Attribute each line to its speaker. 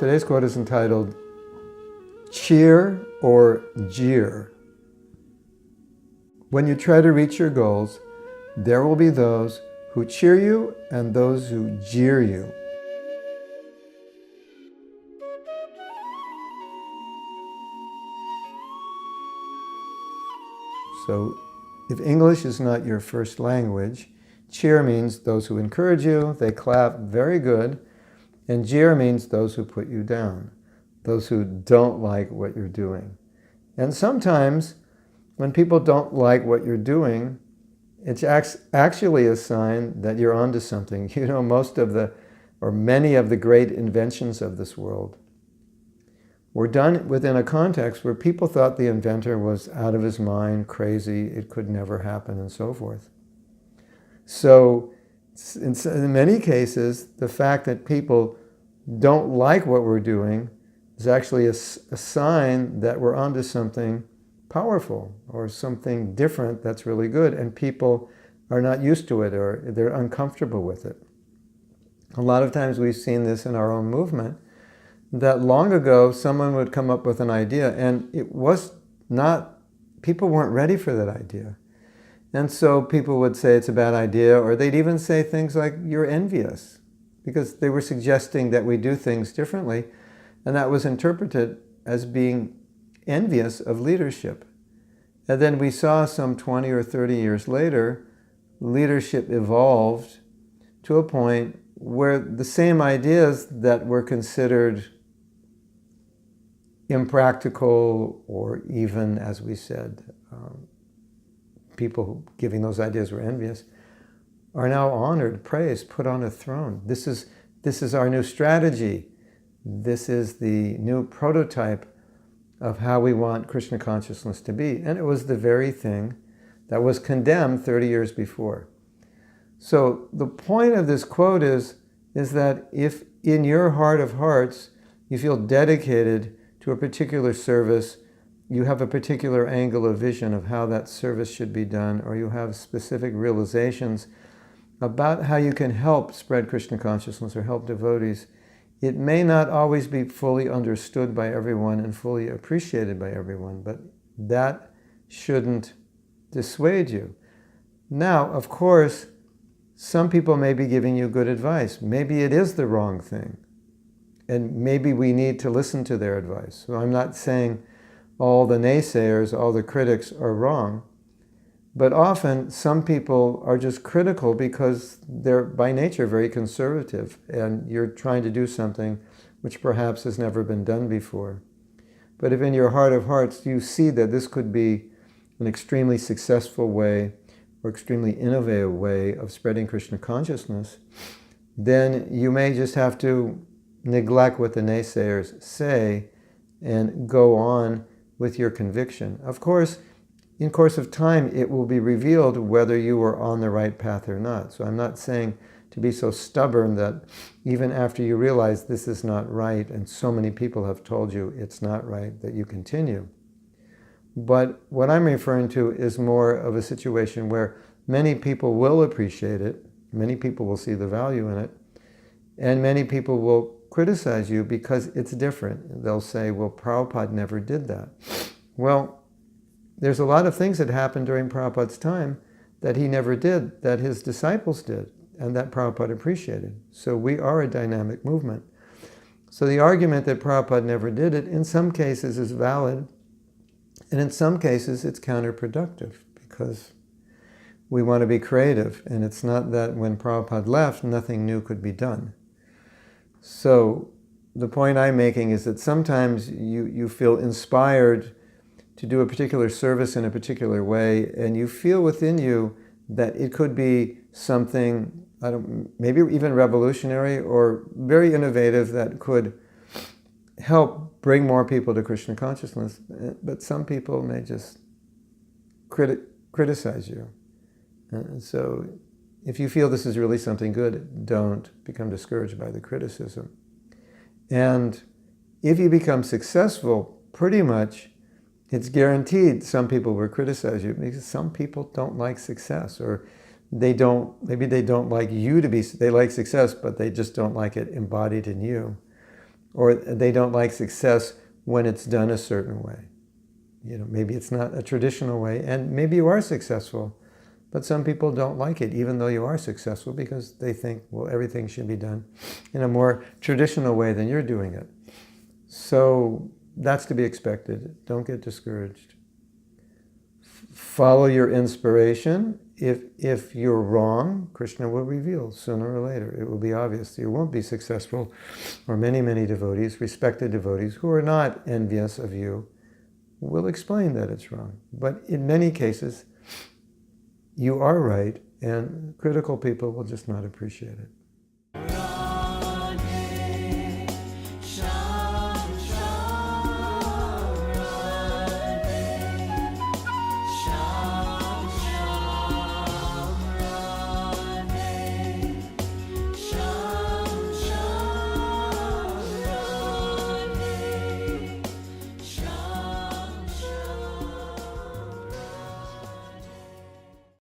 Speaker 1: Today's quote is entitled, Cheer or Jeer. When you try to reach your goals, there will be those who cheer you and those who jeer you. So, if English is not your first language, cheer means those who encourage you, they clap, very good, and jeer means those who put you down, those who don't like what you're doing. And sometimes, when people don't like what you're doing, it's actually a sign that you're onto something. You know, many of the great inventions of this world were done within a context where people thought the inventor was out of his mind, crazy, it could never happen, and so forth. So, in many cases, the fact that people don't like what we're doing is actually a sign that we're onto something powerful or something different that's really good, and people are not used to it or they're uncomfortable with it. A lot of times we've seen this in our own movement, that long ago someone would come up with an idea and people weren't ready for that idea. And so people would say it's a bad idea, or they'd even say things like, you're envious, because they were suggesting that we do things differently, and that was interpreted as being envious of leadership. And then we saw some 20 or 30 years later, leadership evolved to a point where the same ideas that were considered impractical, or even, as we said, people giving those ideas were envious, are now honored, praised, put on a throne. This is our new strategy. This is the new prototype of how we want Krishna consciousness to be. And it was the very thing that was condemned 30 years before. So the point of this quote is that if in your heart of hearts you feel dedicated to a particular service, you have a particular angle of vision of how that service should be done, or you have specific realizations about how you can help spread Krishna consciousness or help devotees, it may not always be fully understood by everyone and fully appreciated by everyone, but that shouldn't dissuade you. Now, of course, some people may be giving you good advice. Maybe it is the wrong thing, and maybe we need to listen to their advice. So I'm not saying all the naysayers, all the critics are wrong, but often some people are just critical because they're by nature very conservative, and you're trying to do something which perhaps has never been done before. But if in your heart of hearts you see that this could be an extremely successful way or extremely innovative way of spreading Krishna consciousness, then you may just have to neglect what the naysayers say and go on with your conviction. Of course, in course of time, it will be revealed whether you are on the right path or not. So I'm not saying to be so stubborn that even after you realize this is not right, and so many people have told you it's not right, that you continue. But what I'm referring to is more of a situation where many people will appreciate it, many people will see the value in it, and many people will criticize you because it's different. They'll say, well, Prabhupada never did that. Well, there's a lot of things that happened during Prabhupada's time that he never did, that his disciples did, and that Prabhupada appreciated. So we are a dynamic movement. So the argument that Prabhupada never did it, in some cases is valid, and in some cases it's counterproductive, because we want to be creative, and it's not that when Prabhupada left, nothing new could be done. So the point I'm making is that sometimes you feel inspired to do a particular service in a particular way, and you feel within you that it could be something, maybe even revolutionary or very innovative that could help bring more people to Krishna consciousness. But some people may just criticize you. So if you feel this is really something good, don't become discouraged by the criticism. And if you become successful, pretty much it's guaranteed some people will criticize you, because some people don't like success, or maybe they don't like you to be, they like success, but they just don't like it embodied in you. or they don't like success when it's done a certain way. Maybe it's not a traditional way, and maybe you are successful, but some people don't like it, even though you are successful, because they think, well, everything should be done in a more traditional way than you're doing it. So that's to be expected. Don't get discouraged. Follow your inspiration. If you're wrong, Krishna will reveal sooner or later. It will be obvious. You won't be successful, or many, many devotees, respected devotees, who are not envious of you, will explain that it's wrong. But in many cases, you are right, and critical people will just not appreciate it.